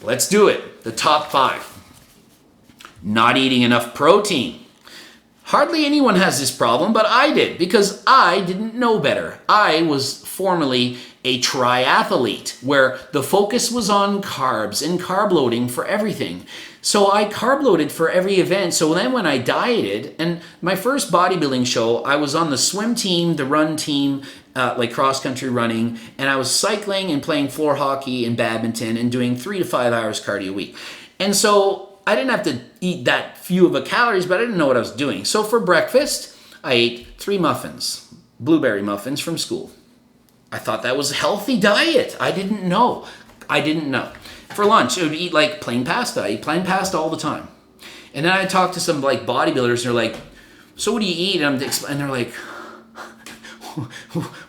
Let's do it. The top 5. Not eating enough protein. Hardly anyone has this problem, but I did because I didn't know better. I was formerly a triathlete where the focus was on carbs and carb loading for everything. So I carb loaded for every event. So then when I dieted, and my first bodybuilding show, I was on the swim team, the run team, like cross-country running, and I was cycling and playing floor hockey and badminton and doing 3 to 5 hours cardio a week. And so I didn't have to eat that few of a calories, but I didn't know what I was doing. So for breakfast, I ate 3 muffins, blueberry muffins from school. I thought that was a healthy diet. I didn't know. For lunch, I would eat like plain pasta. I eat plain pasta all the time. And then I talked to some like bodybuilders and they're like, so what do you eat? And they're like,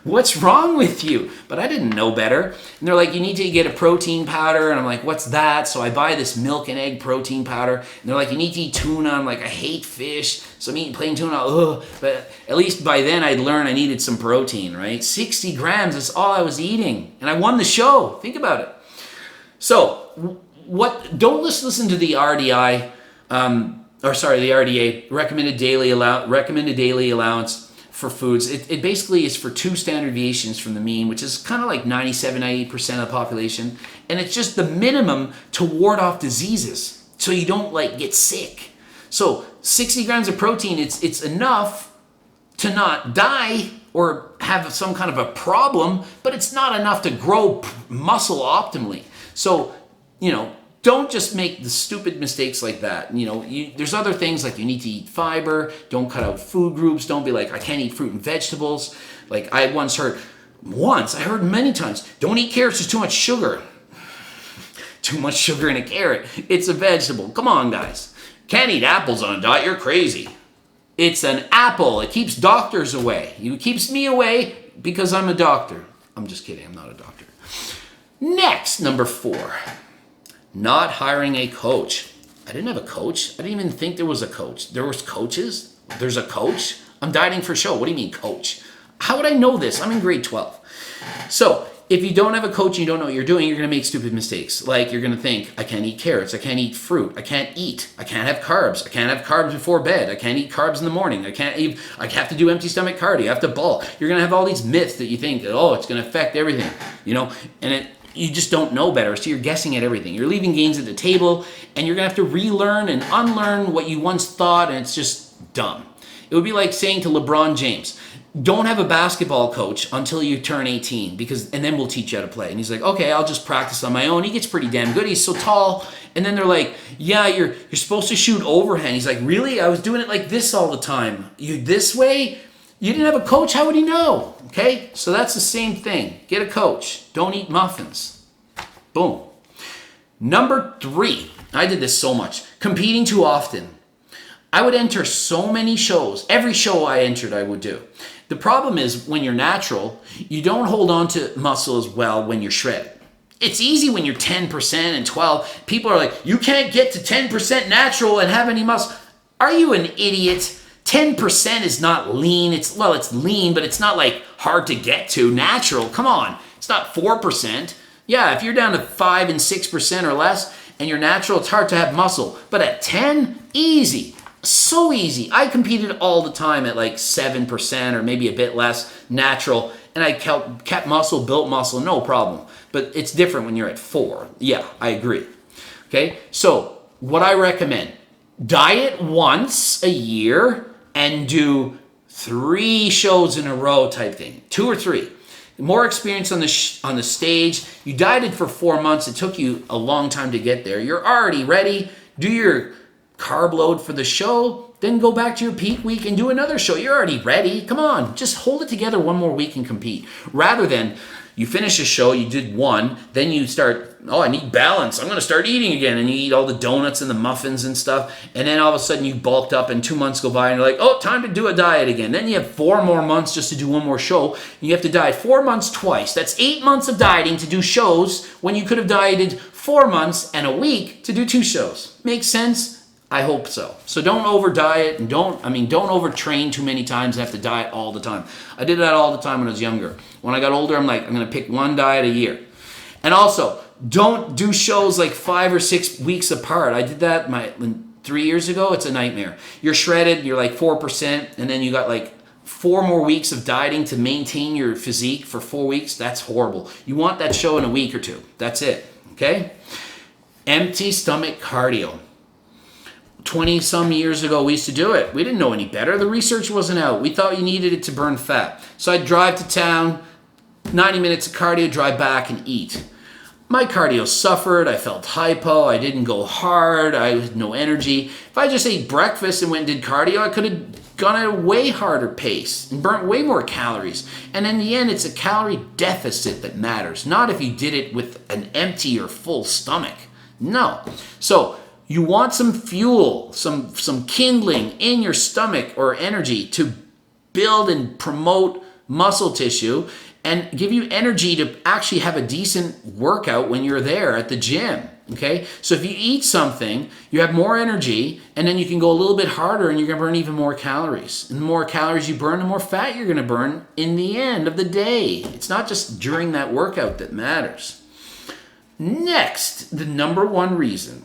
what's wrong with you? But I didn't know better. And they're like, you need to get a protein powder. And I'm like, what's that? So I buy this milk and egg protein powder. And they're like, you need to eat tuna. I'm like, I hate fish. So I'm eating plain tuna. Ugh. But at least by then I'd learned I needed some protein, right? 60 grams, that's all I was eating. And I won the show. Think about it. So don't listen to the RDI, the RDA, recommended daily allowance for foods. It basically is for 2 standard deviations from the mean, which is kind of like 97-98% of the population. And it's just the minimum to ward off diseases so you don't like get sick. So 60 grams of protein, it's enough to not die or have some kind of a problem, but it's not enough to grow muscle optimally. So, don't just make the stupid mistakes like that. There's other things like you need to eat fiber, don't cut out food groups, don't be like, I can't eat fruit and vegetables. Like I heard many times, don't eat carrots, there's too much sugar. Too much sugar in a carrot. It's a vegetable. Come on, guys. Can't eat apples on a diet, you're crazy. It's an apple. It keeps doctors away. It keeps me away because I'm a doctor. I'm just kidding, I'm not a doctor. Next, number 4, not hiring a coach. I didn't have a coach. I didn't even think there was a coach. There was coaches. There's a coach. I'm dieting for show. What do you mean coach? How would I know this? I'm in grade 12. So if you don't have a coach and you don't know what you're doing, you're going to make stupid mistakes. Like you're going to think, I can't eat carrots. I can't eat fruit. I can't have carbs. I can't have carbs before bed. I can't eat carbs in the morning. I have to do empty stomach cardio. I have to bulk. You're going to have all these myths that you think, it's going to affect everything, and you just don't know better, so you're guessing at everything. You're leaving gains at the table, and you're going to have to relearn and unlearn what you once thought, and it's just dumb. It would be like saying to LeBron James, don't have a basketball coach until you turn 18, and then we'll teach you how to play. And he's like, okay, I'll just practice on my own. He gets pretty damn good. He's so tall. And then they're like, yeah, you're supposed to shoot overhand. He's like, really? I was doing it like this all the time. You this way? You didn't have a coach, how would he know? Okay, so that's the same thing. Get a coach. Don't eat muffins. Boom. Number 3, I did this so much. Competing too often. I would enter so many shows. Every show I entered, I would do. The problem is when you're natural, you don't hold on to muscle as well when you're shredded. It's easy when you're 10% and 12. People are like, you can't get to 10% natural and have any muscle. Are you an idiot? 10% is not lean. It's lean, but it's not like hard to get to. Natural, come on. It's not 4%. Yeah, if you're down to 5 and 6% or less and you're natural, it's hard to have muscle. But at 10, easy. So easy. I competed all the time at like 7% or maybe a bit less natural, and I kept muscle, built muscle, no problem. But it's different when you're at 4. Yeah, I agree. Okay, so what I recommend, diet once a year and do 3 shows in a row type thing, 2 or 3. More experience on the stage. You dieted for 4 months. It took you a long time to get there. You're already ready. Do your carb load for the show, then go back to your peak week and do another show. You're already ready. Come on, just hold it together one more week and compete. Rather than you finish a show, you did 1, then you start, I need balance. I'm going to start eating again. And you eat all the donuts and the muffins and stuff. And then all of a sudden you bulked up and 2 months go by and you're like, time to do a diet again. Then you have 4 more months just to do 1 more show. You have to diet 4 months twice. That's 8 months of dieting to do shows when you could have dieted 4 months and a week to do 2 shows. Makes sense? I hope so. So don't over diet and don't overtrain too many times and have to diet all the time. I did that all the time when I was younger. When I got older, I'm like, I'm going to pick 1 diet a year. And also, don't do shows like 5 or 6 weeks apart. I did that 3 years ago. It's a nightmare. You're shredded, you're like 4%, and then you got like 4 more weeks of dieting to maintain your physique for 4 weeks. That's horrible. You want that show in a week or two. That's it, okay? Empty stomach cardio. 20 some years ago, we used to do it. We didn't know any better. The research wasn't out. We thought you needed it to burn fat. So I'd drive to town, 90 minutes of cardio, drive back and eat. My cardio suffered. I felt hypo. I didn't go hard. I had no energy. If I just ate breakfast and went and did cardio, I could have gone at a way harder pace and burnt way more calories. And in the end, it's a calorie deficit that matters, not if you did it with an empty or full stomach. No. So you want some fuel, some kindling in your stomach or energy to build and promote muscle tissue and give you energy to actually have a decent workout when you're there at the gym, okay? So if you eat something, you have more energy, and then you can go a little bit harder and you're gonna burn even more calories. And the more calories you burn, the more fat you're gonna burn in the end of the day. It's not just during that workout that matters. Next, the number one reason.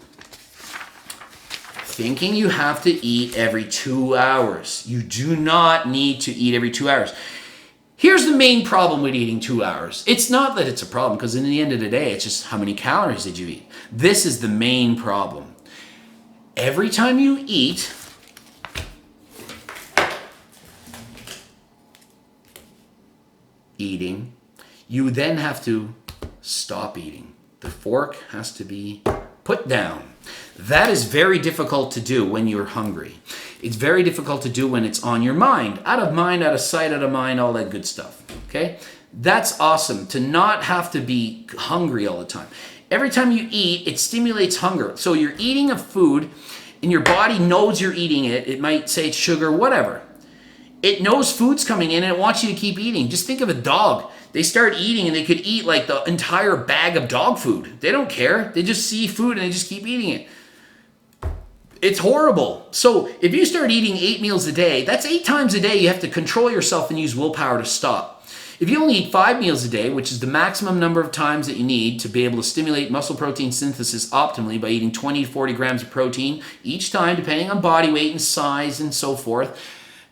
Thinking you have to eat every 2 hours. You do not need to eat every 2 hours. Here's the main problem with eating 2 hours. It's not that it's a problem, because in the end of the day, it's just how many calories did you eat. This is the main problem. Every time you eat, you then have to stop eating. The fork has to be put down. That is very difficult to do when you're hungry. It's very difficult to do when it's on your mind. Out of mind, out of sight, out of mind, all that good stuff, okay? That's awesome, to not have to be hungry all the time. Every time you eat, it stimulates hunger. So you're eating a food, and your body knows you're eating it. It might say it's sugar, whatever. It knows food's coming in, and it wants you to keep eating. Just think of a dog. They start eating, and they could eat like the entire bag of dog food. They don't care. They just see food, and they just keep eating it. It's horrible. So if you start eating 8 meals a day, that's 8 times a day you have to control yourself and use willpower to stop. If you only eat 5 meals a day, which is the maximum number of times that you need to be able to stimulate muscle protein synthesis optimally by eating 20 to 40 grams of protein each time, depending on body weight and size and so forth,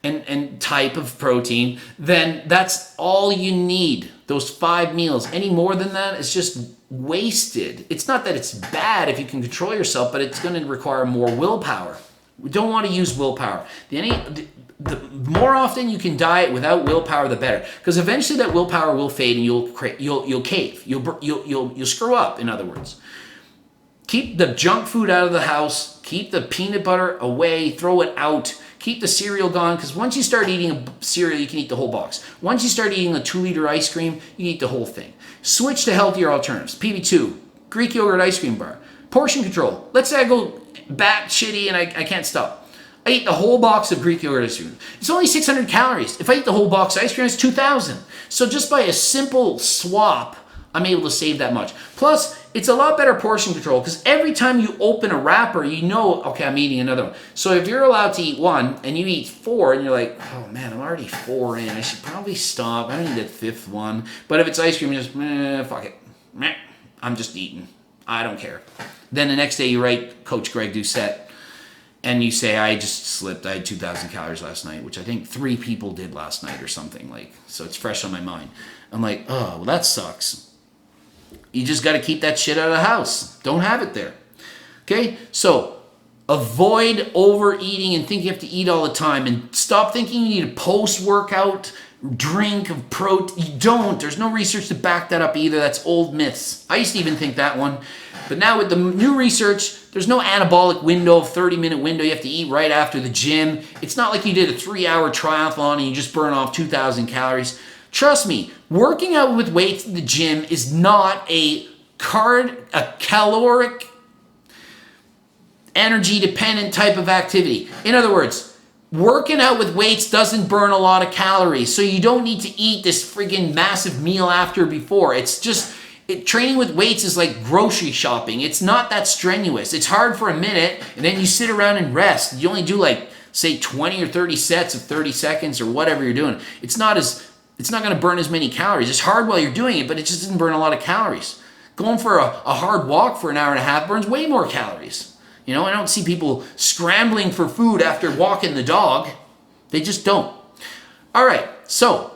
and type of protein, then that's all you need, those 5 meals. Any more than that, it's just wasted. It's not that it's bad if you can control yourself, but it's going to require more willpower. We don't want to use willpower. The more often you can diet without willpower, the better, because eventually that willpower will fade and you'll cave. You'll screw up. In other words, keep the junk food out of the house. Keep the peanut butter away. Throw it out. Keep the cereal gone, because once you start eating a cereal, you can eat the whole box. Once you start eating a 2-liter ice cream, you can eat the whole thing. Switch to healthier alternatives. PB2, Greek yogurt ice cream bar. Portion control. Let's say I go bat shitty and I can't stop. I eat the whole box of Greek yogurt ice cream. It's only 600 calories. If I eat the whole box of ice cream, it's 2,000. So just by a simple swap, I'm able to save that much. Plus, it's a lot better portion control, because every time you open a wrapper, you know, okay, I'm eating another one. So if you're allowed to eat 1 and you eat 4 and you're like, oh man, I'm already 4 in, I should probably stop. I don't need that 5th one. But if it's ice cream, just, fuck it. I'm just eating. I don't care. Then the next day you write Coach Greg Doucette and you say, I just slipped. I had 2,000 calories last night, which I think 3 people did last night or something. So it's fresh on my mind. I'm like, oh, well, that sucks. You just got to keep that shit out of the house. Don't have it there. Okay? So avoid overeating and think you have to eat all the time, and stop thinking you need a post-workout drink of protein. You don't. There's no research to back that up either. That's old myths. I used to even think that one. But now with the new research, there's no anabolic window, 30-minute window you have to eat right after the gym. It's not like you did a 3-hour triathlon and you just burn off 2,000 calories. Trust me, working out with weights in the gym is not a caloric, energy-dependent type of activity. In other words, working out with weights doesn't burn a lot of calories, so you don't need to eat this friggin' massive meal after or before. It's just, training with weights is like grocery shopping. It's not that strenuous. It's hard for a minute, and then you sit around and rest. You only do say 20 or 30 sets of 30 seconds or whatever you're doing. It's not going to burn as many calories. It's hard while you're doing it, but it just doesn't burn a lot of calories. Going for a hard walk for an hour and a half burns way more calories. You know, I don't see people scrambling for food after walking the dog. They just don't. All right, so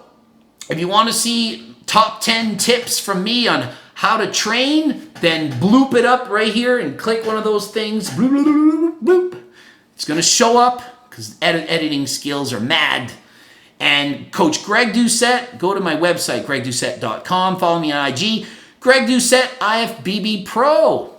if you want to see top 10 tips from me on how to train, then bloop it up right here and click one of those things. Bloop, bloop, bloop, bloop. It's going to show up because editing skills are mad. And Coach Greg Doucette, go to my website, gregdoucette.com. Follow me on IG, Greg Doucette, IFBB Pro.